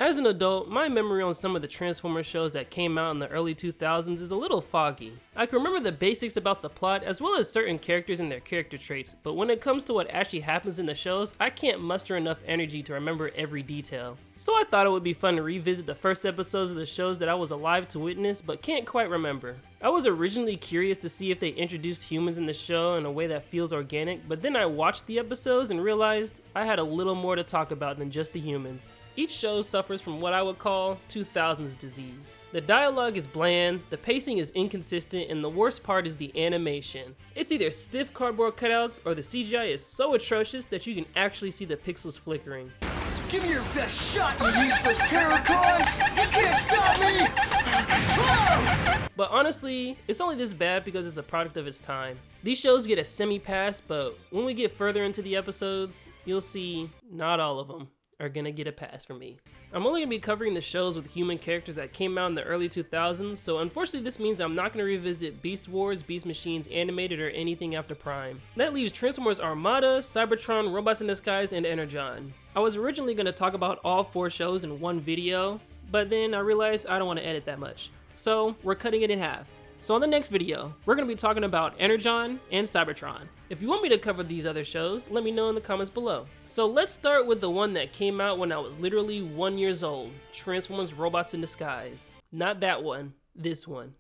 As an adult, my memory on some of the Transformers shows that came out in the early 2000s is a little foggy. I can remember the basics about the plot as well as certain characters and their character traits, but when it comes to what actually happens in the shows, I can't muster enough energy to remember every detail. So I thought it would be fun to revisit the first episodes of the shows that I was alive to witness but can't quite remember. I was originally curious to see if they introduced humans in the show in a way that feels organic, but then I watched the episodes and realized I had a little more to talk about than just the humans. Each show suffers from what I would call 2000's disease. The dialogue is bland, the pacing is inconsistent, and the worst part is the animation. It's either stiff cardboard cutouts or the CGI is so atrocious that you can actually see the pixels flickering. Give me your best shot, you useless terror cause! You can't stop me! But honestly, it's only this bad because it's a product of its time. These shows get a semi-pass, but when we get further into the episodes, you'll see not all of them are gonna get a pass from me. I'm only gonna be covering the shows with human characters that came out in the early 2000s, so unfortunately this means I'm not gonna revisit Beast Wars, Beast Machines animated, or anything after Prime. That leaves Transformers Armada, Cybertron, Robots in Disguise, and Energon. I was originally gonna talk about all 4 shows in one video, but then I realized I don't wanna edit that much. So we're cutting it in half. So on the next video, we're going to be talking about Energon and Cybertron. If you want me to cover these other shows, let me know in the comments below. So let's start with the one that came out when I was literally 1 year old, Transformers Robots in Disguise. Not that one, this one.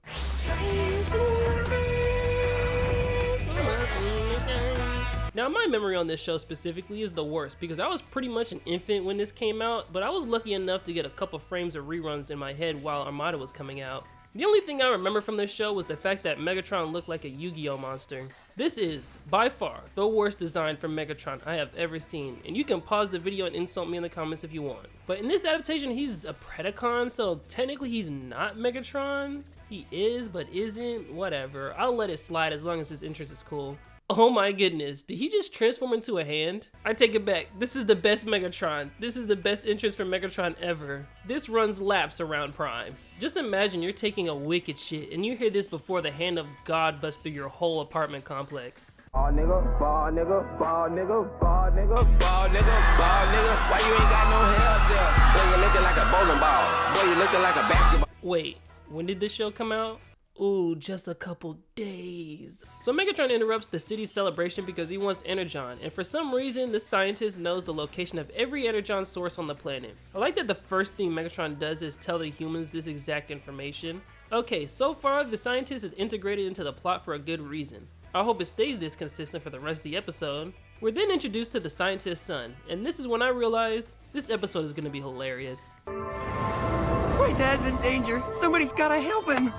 Now my memory on this show specifically is the worst because I was pretty much an infant when this came out, but I was lucky enough to get a couple frames of reruns in my head while Armada was coming out. The only thing I remember from this show was the fact that Megatron looked like a Yu-Gi-Oh monster. This is, by far, the worst design for Megatron I have ever seen, and you can pause the video and insult me in the comments if you want. But in this adaptation, he's a Predacon, so technically he's not Megatron. He is, but isn't, whatever. I'll let it slide as long as his interest is cool. Oh my goodness, did he just transform into a hand? I take it back, this is the best Megatron. This is the best entrance for Megatron ever. This runs laps around Prime. Just imagine you're taking a wicked shit and you hear this before the hand of God busts through your whole apartment complex. Ball nigga, ball nigga, ball nigga, ball nigga, ball nigga, ball nigga. Why you ain't got no hair up there? Boy, you looking like a bowling ball. Boy, you looking like a basketball. Wait, when did this show come out? Ooh, just a couple days. So Megatron interrupts the city's celebration because he wants Energon, and for some reason, the scientist knows the location of every Energon source on the planet. I like that the first thing Megatron does is tell the humans this exact information. Okay, so far, the scientist is integrated into the plot for a good reason. I hope it stays this consistent for the rest of the episode. We're then introduced to the scientist's son, and this is when I realized this episode is gonna be hilarious. My dad's in danger. Somebody's gotta help him.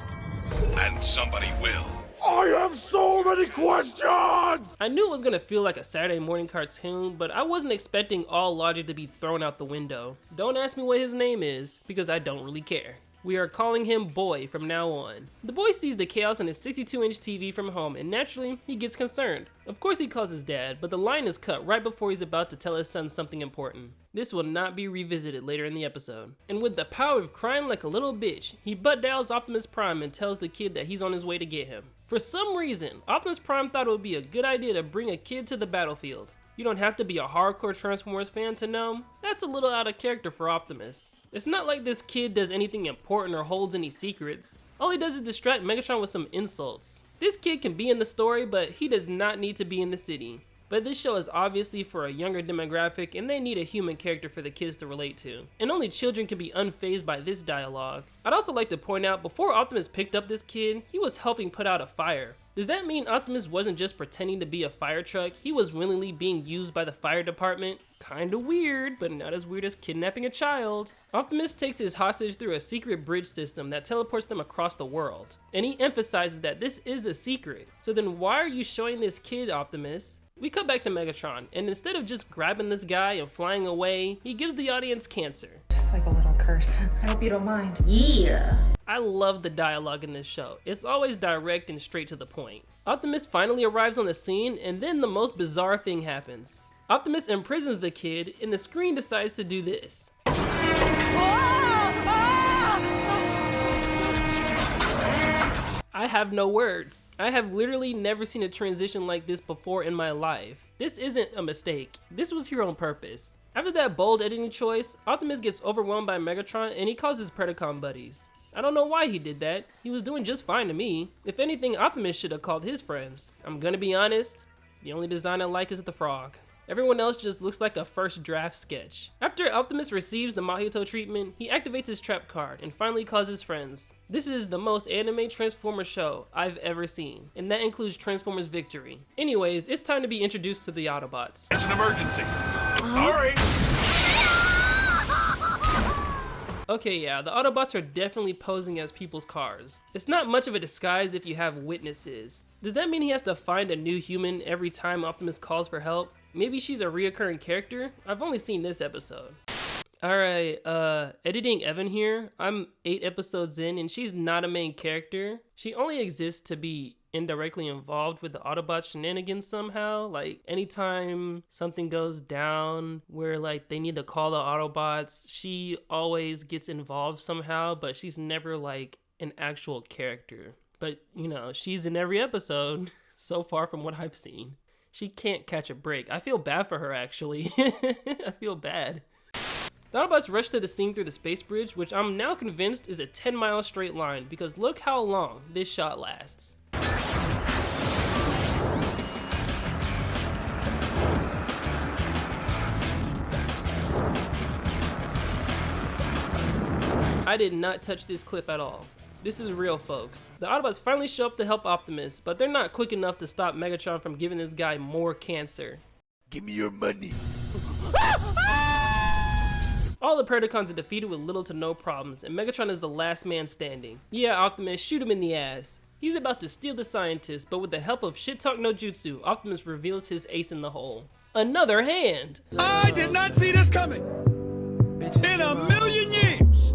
And somebody will. I have so many questions! I knew it was gonna feel like a Saturday morning cartoon, but I wasn't expecting all logic to be thrown out the window. Don't ask me what his name is, because I don't really care. We are calling him Boy from now on. The boy sees the chaos on his 62-inch TV from home, and naturally, he gets concerned. Of course he calls his dad, but the line is cut right before he's about to tell his son something important. This will not be revisited later in the episode. And with the power of crying like a little bitch, he butt dials Optimus Prime and tells the kid that he's on his way to get him. For some reason, Optimus Prime thought it would be a good idea to bring a kid to the battlefield. You don't have to be a hardcore Transformers fan to know that's a little out of character for Optimus. It's not like this kid does anything important or holds any secrets. All he does is distract Megatron with some insults. This kid can be in the story, but he does not need to be in the city. But this show is obviously for a younger demographic and they need a human character for the kids to relate to. And only children can be unfazed by this dialogue. I'd also like to point out, before Optimus picked up this kid, he was helping put out a fire. Does that mean Optimus wasn't just pretending to be a fire truck? He was willingly being used by the fire department? Kinda weird, but not as weird as kidnapping a child. Optimus takes his hostage through a secret bridge system that teleports them across the world. And he emphasizes that this is a secret. So then why are you showing this kid, Optimus? We cut back to Megatron, and instead of just grabbing this guy and flying away, he gives the audience cancer. Just like a little curse. I hope you don't mind. Yeah. I love the dialogue in this show. It's always direct and straight to the point. Optimus finally arrives on the scene, and then the most bizarre thing happens. Optimus imprisons the kid, and the screen decides to do this. I have no words. I have literally never seen a transition like this before in my life. This isn't a mistake. This was here on purpose. After that bold editing choice, Optimus gets overwhelmed by Megatron and he calls his Predacon buddies. I don't know why he did that. He was doing just fine to me. If anything, Optimus should have called his friends. I'm gonna be honest, the only design I like is the frog. Everyone else just looks like a first draft sketch. After Optimus receives the Mahito treatment, he activates his trap card and finally calls his friends. This is the most anime Transformers show I've ever seen, and that includes Transformers Victory. Anyways, it's time to be introduced to the Autobots. It's an emergency. Sorry. Okay, yeah, the Autobots are definitely posing as people's cars. It's not much of a disguise if you have witnesses. Does that mean he has to find a new human every time Optimus calls for help? Maybe she's a reoccurring character? I've only seen this episode. Alright, editing Evan here. I'm 8 episodes in and she's not a main character. She only exists to be indirectly involved with the Autobot shenanigans somehow. Like anytime something goes down where like they need to call the Autobots, she always gets involved somehow, but she's never like an actual character. But you know, she's in every episode so far from what I've seen. She can't catch a break. I feel bad for her actually. I feel bad. The Autobots rush to the scene through the space bridge, which I'm now convinced is a 10-mile straight line because look how long this shot lasts. I did not touch this clip at all. This is real, folks. The Autobots finally show up to help Optimus, but they're not quick enough to stop Megatron from giving this guy more cancer. Give me your money. All the Predacons are defeated with little to no problems, and Megatron is the last man standing. Yeah, Optimus, shoot him in the ass. He's about to steal the scientist, but with the help of Shit Talk No Jutsu, Optimus reveals his ace in the hole. Another hand! I did not see this coming. In a million years.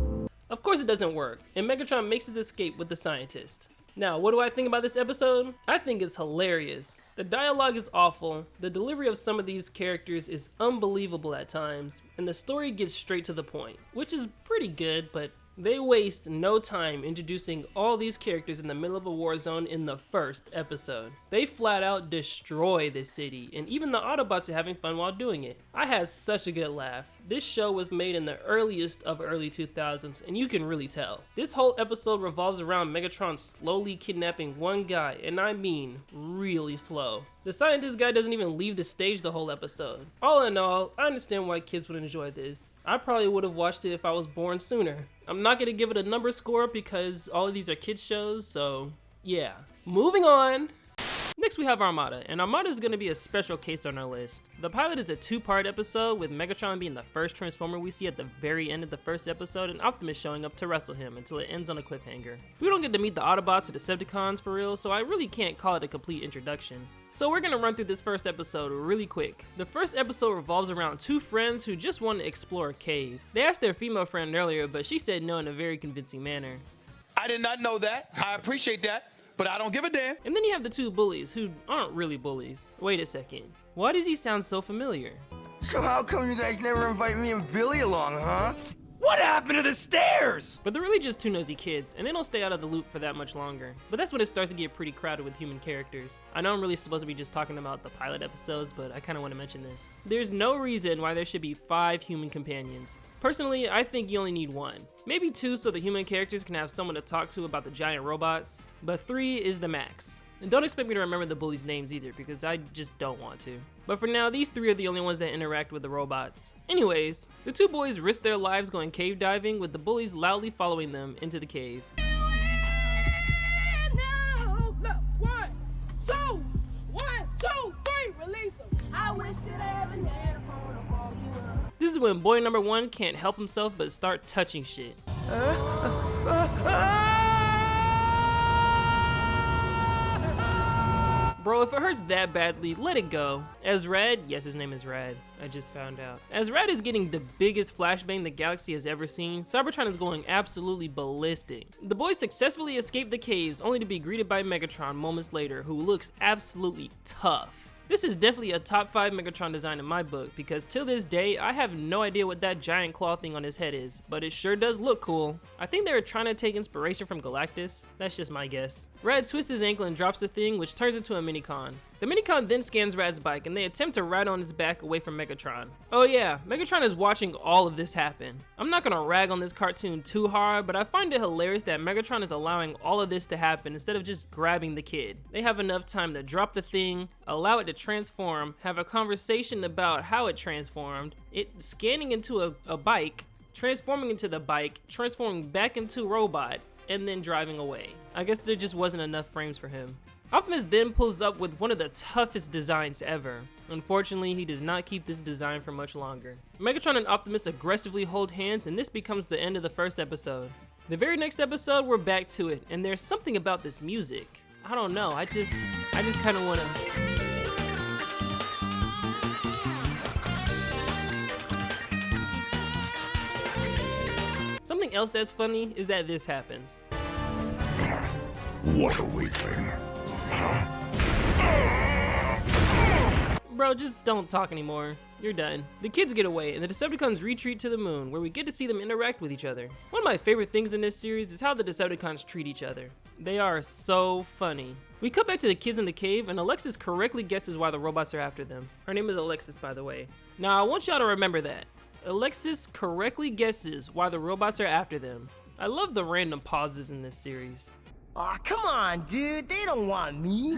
Of course it doesn't work, and Megatron makes his escape with the scientist. Now, what do I think about this episode? I think it's hilarious. The dialogue is awful, the delivery of some of these characters is unbelievable at times, and the story gets straight to the point, which is pretty good, but they waste no time introducing all these characters in the middle of a war zone in the first episode. They flat out destroy the city, and even the Autobots are having fun while doing it. I had such a good laugh. This show was made in the earliest of early 2000s, and you can really tell. This whole episode revolves around Megatron slowly kidnapping one guy, and I mean really slow. The scientist guy doesn't even leave the stage the whole episode. All in all, I understand why kids would enjoy this. I probably would have watched it if I was born sooner. I'm not gonna give it a number score because all of these are kids shows, so yeah. Moving on. Next we have Armada, and Armada is going to be a special case on our list. The pilot is a 2-part episode, with Megatron being the first Transformer we see at the very end of the first episode, and Optimus showing up to wrestle him until it ends on a cliffhanger. We don't get to meet the Autobots or Decepticons for real, so I really can't call it a complete introduction. So we're going to run through this first episode really quick. The first episode revolves around 2 friends who just want to explore a cave. They asked their female friend earlier, but she said no in a very convincing manner. I did not know that. I appreciate that, but I don't give a damn. And then you have the 2 bullies, who aren't really bullies. Wait a second. Why does he sound so familiar? So how come you guys never invite me and Billy along, huh? What happened to the stairs? But they're really just 2 nosy kids, and they don't stay out of the loop for that much longer. But that's when it starts to get pretty crowded with human characters. I know I'm really supposed to be just talking about the pilot episodes, but I kind of want to mention this. There's no reason why there should be 5 human companions. Personally, I think you only need 1. Maybe 2 so the human characters can have someone to talk to about the giant robots, but 3 is the max. And don't expect me to remember the bullies' names either, because I just don't want to. But for now, these 3 are the only ones that interact with the robots. Anyways, the 2 boys risk their lives going cave diving, with the bullies loudly following them into the cave. This is when boy number 1 can't help himself but start touching shit. Bro, if it hurts that badly, let it go. As Rad, yes, his name is Rad, I just found out. As Rad is getting the biggest flashbang the galaxy has ever seen, Cybertron is going absolutely ballistic. The boys successfully escape the caves, only to be greeted by Megatron moments later, who looks absolutely tough. This is definitely a top 5 Megatron design in my book, because till this day, I have no idea what that giant claw thing on his head is, but it sure does look cool. I think they were trying to take inspiration from Galactus. That's just my guess. Rad twists his ankle and drops the thing, which turns into a Minicon. The Minicon then scans Rad's bike and they attempt to ride on his back away from Megatron. Oh yeah, Megatron is watching all of this happen. I'm not gonna rag on this cartoon too hard, but I find it hilarious that Megatron is allowing all of this to happen instead of just grabbing the kid. They have enough time to drop the thing, allow it to transform, have a conversation about how it transformed, it scanning into a bike, transforming into the bike, transforming back into a robot, and then driving away. I guess there just wasn't enough frames for him. Optimus then pulls up with one of the toughest designs ever. Unfortunately, he does not keep this design for much longer. Megatron and Optimus aggressively hold hands, and this becomes the end of the first episode. The very next episode, we're back to it, and there's something about this music. I don't know, I just kind of want to... Something else that's funny is that this happens. What a weakling. Bro, just don't talk anymore. You're done. The kids get away and the Decepticons retreat to the moon where we get to see them interact with each other. One of my favorite things in this series is how the Decepticons treat each other. They are so funny. We cut back to the kids in the cave and Alexis correctly guesses why the robots are after them. Her name is Alexis, by the way. Now, I want y'all to remember that. Alexis correctly guesses why the robots are after them. I love the random pauses in this series. Aw, come on, dude. They don't want me.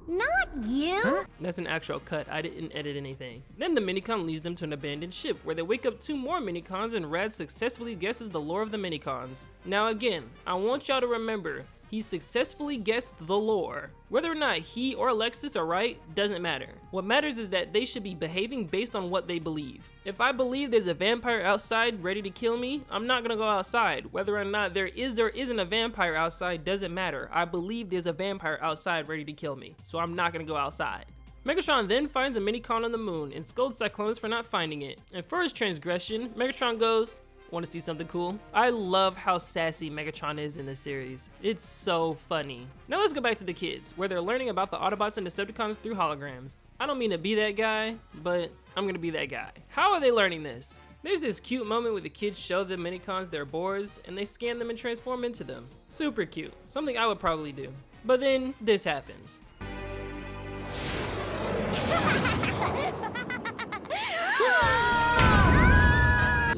Not you. That's an actual cut. I didn't edit anything. Then the Minicon leads them to an abandoned ship where they wake up 2 more Minicons and Rad successfully guesses the lore of the Minicons. Now again, I want y'all to remember, he successfully guessed the lore. Whether or not he or Alexis are right doesn't matter. What matters is that they should be behaving based on what they believe. If I believe there's a vampire outside ready to kill me, I'm not gonna go outside. Whether or not there is or isn't a vampire outside doesn't matter. I believe there's a vampire outside ready to kill me, so I'm not gonna go outside. Megatron then finds a Minicon on the moon and scolds Cyclonus for not finding it. And for his transgression, Megatron goes, "Want to see something cool?" I love how sassy Megatron is in this series. It's so funny. Now let's go back to the kids, where they're learning about the Autobots and Decepticons through holograms. I don't mean to be that guy, but I'm gonna be that guy. How are they learning this? There's this cute moment where the kids show the Minicons their boards, and they scan them and transform into them. Super cute. Something I would probably do. But then, this happens.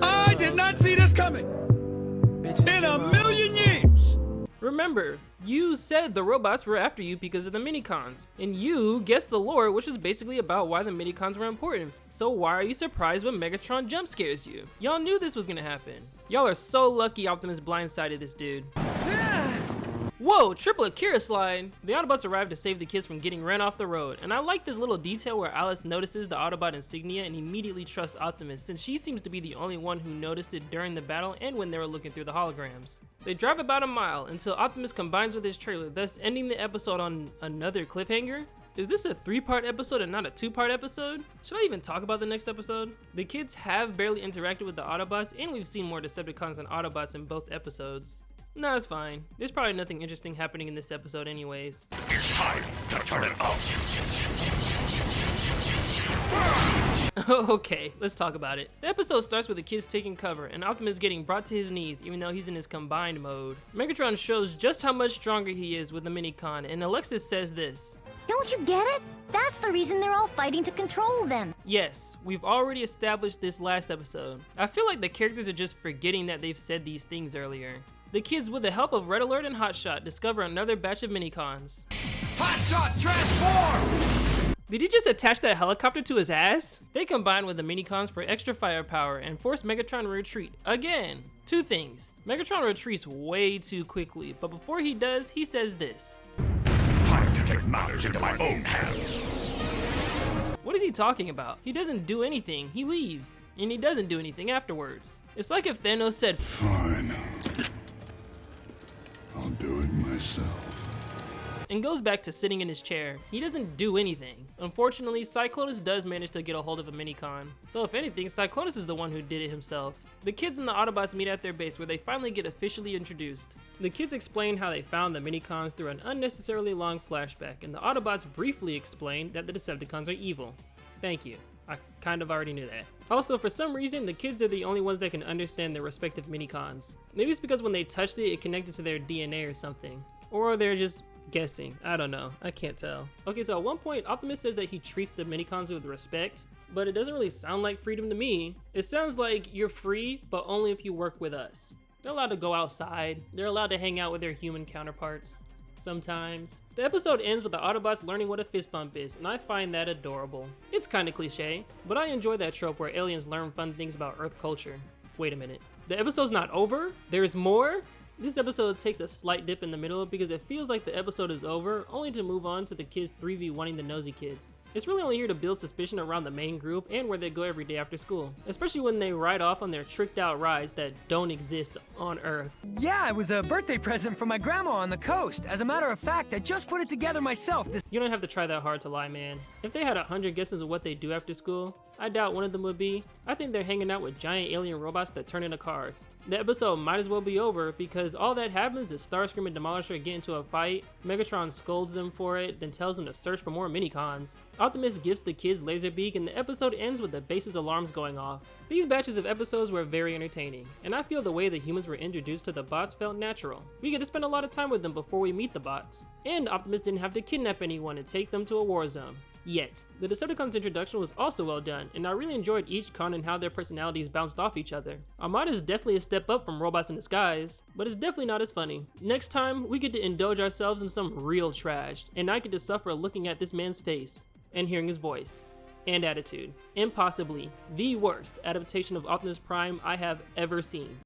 I did not see this coming. In a million years. Remember, you said the robots were after you because of the Minicons, and you guessed the lore, which was basically about why the Minicons were important. So why are you surprised when Megatron jump scares you? Y'all knew this was gonna happen. Y'all are so lucky Optimus blindsided this dude. Whoa, triple Akira slide! The Autobots arrive to save the kids from getting ran off the road, and I like this little detail where Alice notices the Autobot insignia and immediately trusts Optimus, since she seems to be the only one who noticed it during the battle and when they were looking through the holograms. They drive about a mile until Optimus combines with his trailer, thus ending the episode on another cliffhanger. Is this a 3-part episode and not a 2-part episode? Should I even talk about the next episode? The kids have barely interacted with the Autobots, and we've seen more Decepticons than Autobots in both episodes. No, it's fine. There's probably nothing interesting happening in this episode anyways. It's time to turn it up. Okay, let's talk about it. The episode starts with the kids taking cover and Optimus getting brought to his knees even though he's in his combined mode. Megatron shows just how much stronger he is with the Minicon, and Alexis says this. Don't you get it? That's the reason they're all fighting to control them. Yes, we've already established this last episode. I feel like the characters are just forgetting that they've said these things earlier. The kids, with the help of Red Alert and Hotshot, discover another batch of Minicons. Hotshot, transform! Did he just attach that helicopter to his ass? They combine with the Minicons for extra firepower and force Megatron to retreat. Again, 2 things. Megatron retreats way too quickly, but before he does, he says this. Time to take matters into my own hands. What is he talking about? He doesn't do anything, he leaves. And he doesn't do anything afterwards. It's like if Thanos said, Fine. I'll do it myself. And goes back to sitting in his chair. He doesn't do anything. Unfortunately, Cyclonus does manage to get a hold of a Minicon. So if anything, Cyclonus is the one who did it himself. The kids and the Autobots meet at their base where they finally get officially introduced. The kids explain how they found the Minicons through an unnecessarily long flashback, and the Autobots briefly explain that the Decepticons are evil. Thank you. I kind of already knew that. Also, for some reason, the kids are the only ones that can understand their respective Minicons. Maybe it's because when they touched it, it connected to their DNA or something. Or they're just guessing. I don't know. I can't tell. Okay, so at one point, Optimus says that he treats the minicons with respect, but it doesn't really sound like freedom to me. It sounds like you're free, but only if you work with us. They're allowed to go outside. They're allowed to hang out with their human counterparts. Sometimes. The episode ends with the Autobots learning what a fist bump is, and I find that adorable. It's kinda cliche, but I enjoy that trope where aliens learn fun things about Earth culture. Wait a minute. The episode's not over? There's more? This episode takes a slight dip in the middle because it feels like the episode is over, only to move on to the kids 3v1ing the nosy kids. It's really only here to build suspicion around the main group and where they go every day after school, especially when they ride off on their tricked out rides that don't exist on Earth. Yeah, it was a birthday present from my grandma on the coast. As a matter of fact, I just put it together myself. You don't have to try that hard to lie, man. If they had 100 guesses of what they do after school, I doubt one of them would be. I think they're hanging out with giant alien robots that turn into cars. The episode might as well be over because all that happens is Starscream and Demolisher get into a fight, Megatron scolds them for it, then tells them to search for more minicons. Optimus gifts the kids Laserbeak and the episode ends with the base's alarms going off. These batches of episodes were very entertaining, and I feel the way the humans were introduced to the bots felt natural. We get to spend a lot of time with them before we meet the bots. And Optimus didn't have to kidnap anyone and take them to a war zone. Yet. The Decepticons introduction was also well done, and I really enjoyed each con and how their personalities bounced off each other. Armada is definitely a step up from Robots in Disguise, but it's definitely not as funny. Next time, we get to indulge ourselves in some real trash, and I get to suffer looking at this man's face, and hearing his voice, and attitude, and possibly the worst adaptation of Optimus Prime I have ever seen.